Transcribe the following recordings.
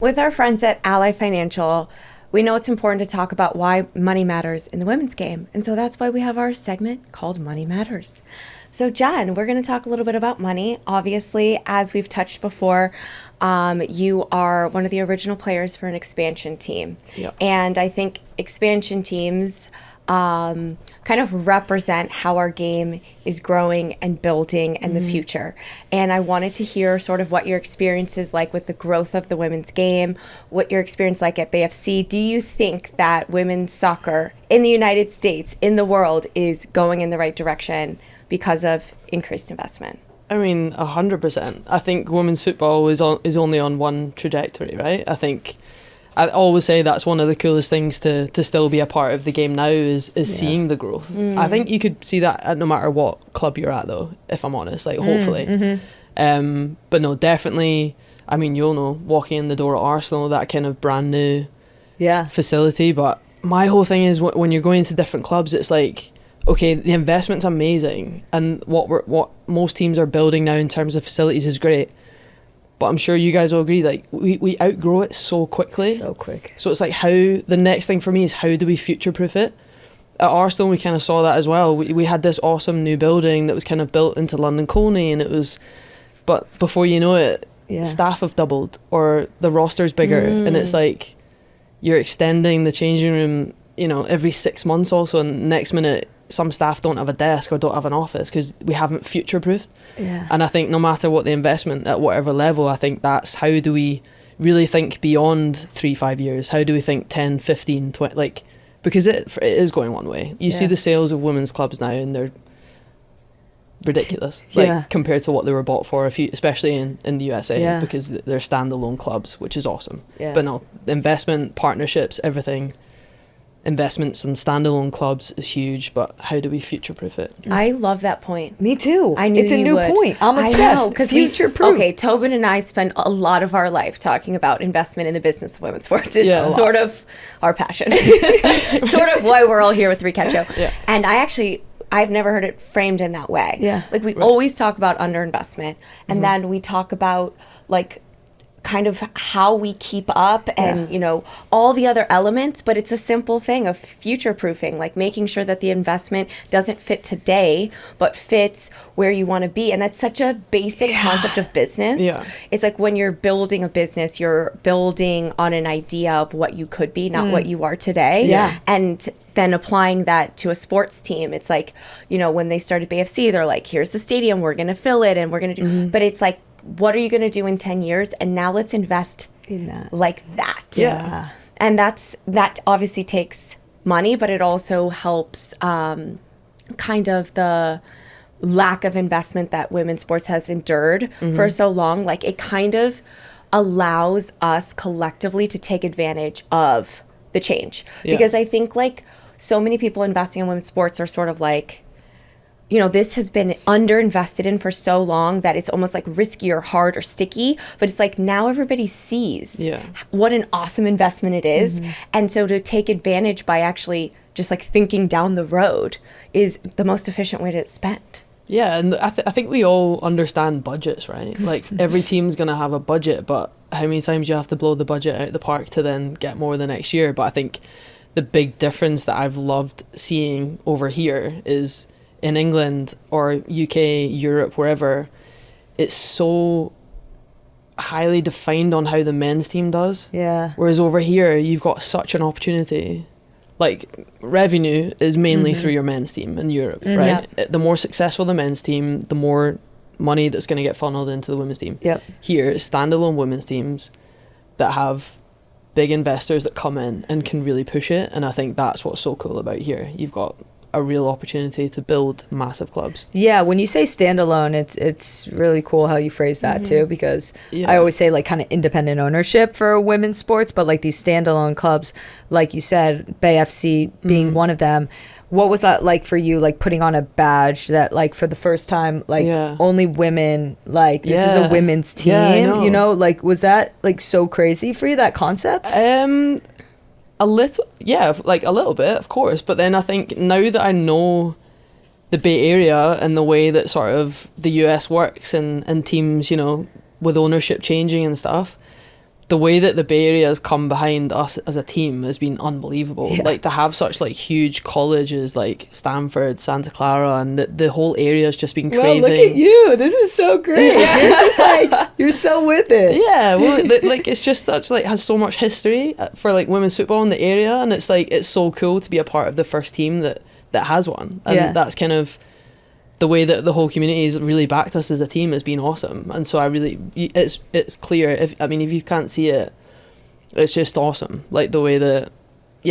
With our friends at Ally Financial, we know it's important to talk about why money matters in the women's game. And so that's why we have our segment called Money Matters. So Jen, we're going to talk a little bit about money. Obviously, as we've touched before, you are one of the original players for an expansion team. Yep. And I think expansion teams kind of represent how our game is growing and building in the future. And I wanted to hear sort of what your experience is like with the growth of the women's game, what your experience like at BFC. Do you think that women's soccer in the United States, in the world, is going in the right direction because of increased investment? I mean, 100%. I think women's football is only on one trajectory, right? I always say that's one of the coolest things to still be a part of the game now is seeing the growth. I think you could see that at no matter what club you're at, though, if I'm honest, like hopefully. But no, definitely, I mean, you'll know, walking in the door at Arsenal, that kind of brand new facility. But my whole thing is when you're going to different clubs, it's like, okay, the investment's amazing. And what most teams are building now in terms of facilities is great. But I'm sure you guys will agree, like, we outgrow it so quickly. So quick. So it's like the next thing for me is how do we future-proof it? At Arsenal, we kind of saw that as well. We had this awesome new building that was kind of built into London Colney, and but before you know it, staff have doubled, or the roster's bigger, and it's like, you're extending the changing room, every 6 months also, and next minute, some staff don't have a desk or don't have an office because we haven't future-proofed. Yeah. And I think no matter what the investment at whatever level, I think that's how do we really think beyond 3-5 years? How do we think 10, 15, 20, like, because it is going one way. You see the sales of women's clubs now and they're ridiculous, compared to what they were bought for, especially in the USA, because they're standalone clubs, which is awesome. Yeah. But no, investment, partnerships, everything. Investments in standalone clubs is huge, but how do we future-proof it? I love that point. Me too. I knew it's a you new would. point. I'm obsessed. Because future-proof. Okay, Tobin and I spend a lot of our life talking about investment in the business of women's sports. It's sort of our passion. Sort of why we're all here with Recap Show. Yeah. And I've never heard it framed in that way. Yeah. Like we always talk about underinvestment, and then we talk about like kind of how we keep up and all the other elements, but it's a simple thing of future proofing, like making sure that the investment doesn't fit today but fits where you want to be. And that's such a basic concept of business. It's like when you're building a business, you're building on an idea of what you could be, not what you are today. And then applying that to a sports team, it's like, when they started BFC, they're like, here's the stadium, we're going to fill it, and we're going to do, but it's like, what are you going to do in 10 years? And now let's invest in that. Like that. Yeah. And that obviously takes money, but it also helps kind of the lack of investment that women's sports has endured for so long. Like it kind of allows us collectively to take advantage of the change. Because I think like so many people investing in women's sports are sort of like, this has been underinvested in for so long that it's almost like risky or hard or sticky. But it's like now everybody sees what an awesome investment it is. And so to take advantage by actually just like thinking down the road is the most efficient way to spend. Yeah, and I think we all understand budgets, right? Like every team's going to have a budget, but how many times you have to blow the budget out the park to then get more the next year? But I think the big difference that I've loved seeing over here is in England or UK, Europe, wherever, it's so highly defined on how the men's team does. Yeah. Whereas over here, you've got such an opportunity. Like, revenue is mainly through your men's team in Europe, right? The more successful the men's team, the more money that's going to get funneled into the women's team. Here, it's standalone women's teams that have big investors that come in and can really push it. And I think that's what's so cool about here. You've got a real opportunity to build massive clubs. Yeah, when you say standalone, it's really cool how you phrase that too, because I always say like kind of independent ownership for women's sports, but like these standalone clubs, like you said, BFC being one of them. What was that like for you, like putting on a badge that like for the first time, like only women, like this is a women's team, like was that like so crazy for you, that concept? A little, like a little bit, of course. But then I think now that I know the Bay Area and the way that sort of the US works and teams, with ownership changing and stuff, the way that the Bay Area has come behind us as a team has been unbelievable. Yeah. Like, to have such like huge colleges like Stanford, Santa Clara, and the whole area has just been craving. Well, look at you. This is so great. You're just like, you're so with it. Yeah, well, like, it's just such like, has so much history for like women's football in the area, and it's like, it's so cool to be a part of the first team that has one, and that's kind of the way that the whole community has really backed us as a team has been awesome. And so it's clear, if you can't see it, it's just awesome. Like, the way that,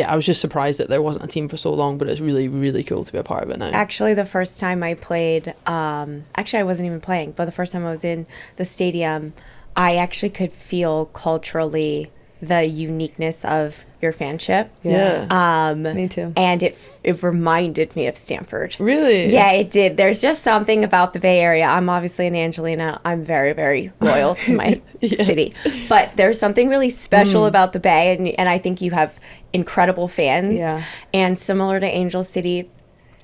I was just surprised that there wasn't a team for so long, but it's really, really cool to be a part of it now. Actually, the first time I played, I wasn't even playing, but the first time I was in the stadium, I actually could feel culturally the uniqueness of your fanship. Me too. And it reminded me of Stanford. Really? Yeah, it did. There's just something about the Bay Area. I'm obviously an Angelina. I'm very, very loyal to my city. But there's something really special about the Bay, and I think you have incredible fans. Yeah. And similar to Angel City,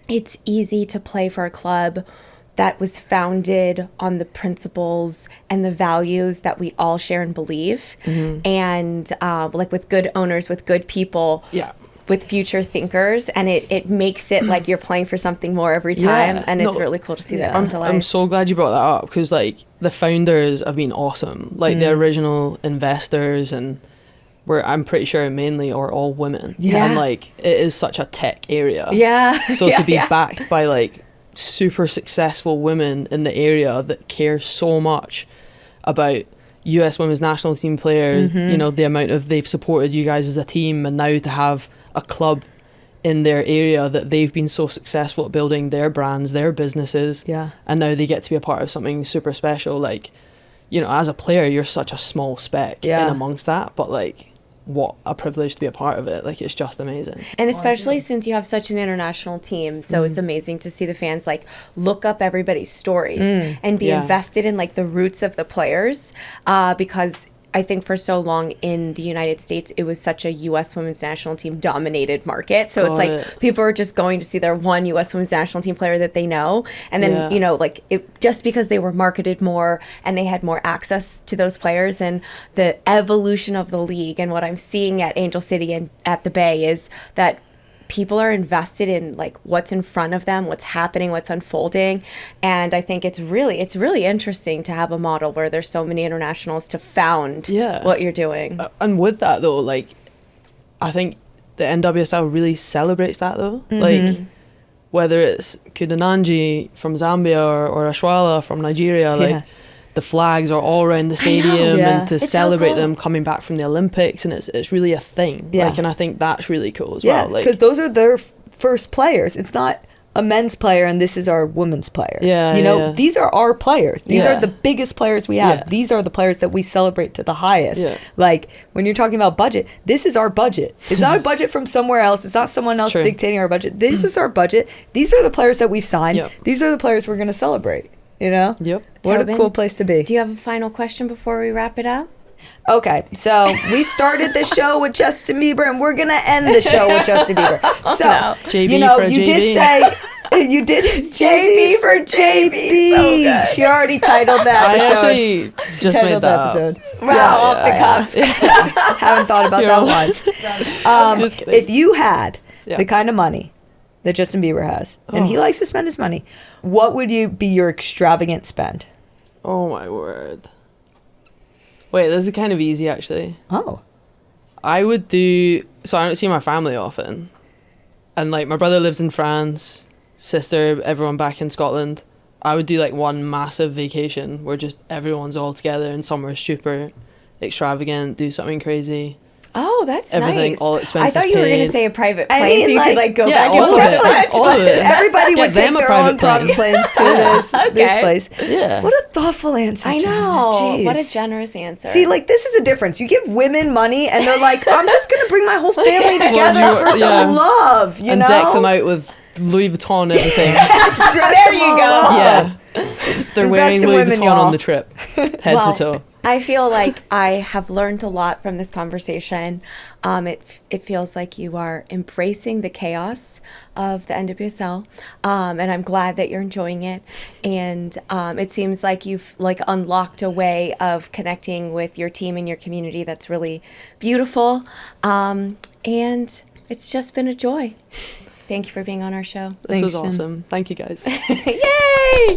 it's easy to play for a club that was founded on the principles and the values that we all share and believe. And like, with good owners, with good people, with future thinkers, and it makes it like you're playing for something more every time. And it's really cool to see that come to life. I'm so glad you brought that up, because like, the founders have been awesome. Like, the original investors, and I'm pretty sure mainly are all women. And like, it is such a tech area. So to be backed by like super successful women in the area that care so much about US women's national team players, you know, the amount of they've supported you guys as a team, and now to have a club in their area that they've been so successful at building their brands, their businesses, and now they get to be a part of something super special. Like, you know, as a player, you're such a small speck in amongst that, but like, what a privilege to be a part of it. Like, it's just amazing. And especially since you have such an international team, so it's amazing to see the fans like look up everybody's stories and be invested in like the roots of the players, because I think for so long in the United States, it was such a U.S. women's national team dominated market. So it's like people are just going to see their one U.S. women's national team player that they know. And then, you know, like, it just because they were marketed more and they had more access to those players, and the evolution of the league, and what I'm seeing at Angel City and at the Bay is that people are invested in like what's in front of them, what's happening, what's unfolding. And I think it's really interesting to have a model where there's so many internationals to found what you're doing. And with that though, like, I think the NWSL really celebrates that though. Like, whether it's Kudananji from Zambia or Ashwala from Nigeria, like, the flags are all around the stadium, and to celebrate them coming back from the Olympics, and it's really a thing. Like, and I think that's really cool as well. Like, because those are their first players. It's not a men's player and this is our women's player. You know, these are our players. These are the biggest players we have. These are the players that we celebrate to the highest. Like, when you're talking about budget, this is our budget. It's not a budget from somewhere else. It's not someone else dictating our budget. This is our budget. These are the players that we've signed. These are the players we're going to celebrate. You know? What Tobin, a cool place to be. Do you have a final question before we wrap it up? Okay, so we started the show with Justin Bieber, and we're gonna end the show with Justin Bieber. So, JB you know, for you JB. did say you did JB for JB. So good. She already titled that episode. I actually just made that episode. Wow, off the cuff. Haven't thought about that once. Just kidding. If you had the kind of money that Justin Bieber has, and he likes to spend his money, what would be your extravagant spend? Oh my word. Wait, this is kind of easy actually. Oh. I would do, so I don't see my family often. And like, my brother lives in France, sister, everyone back in Scotland. I would do like one massive vacation where just everyone's all together in somewhere super extravagant, do something crazy. Oh, that's Everything, nice. all expenses I thought you were going to paid. say a private I plane, mean, so you could like go back and all of forth. it. All of it. Everybody would Get take them a their private own private plane. planes to this place. Yeah. What a thoughtful answer. I Jen. know. Jeez. What a generous answer. See, like, this is a difference. You give women money, and they're like, I'm just going to bring my whole family together for some love, you and know? deck them out with Louis Vuitton and everything. There you go. Yeah. They're Invest wearing in Louis women, Vuitton y'all. on the trip, head to toe. I feel like I have learned a lot from this conversation. It feels like you are embracing the chaos of the NWSL, and I'm glad that you're enjoying it. And it seems like you've like unlocked a way of connecting with your team and your community that's really beautiful. And it's just been a joy. Thank you for being on our show. This was awesome. Thank you, guys. Yay!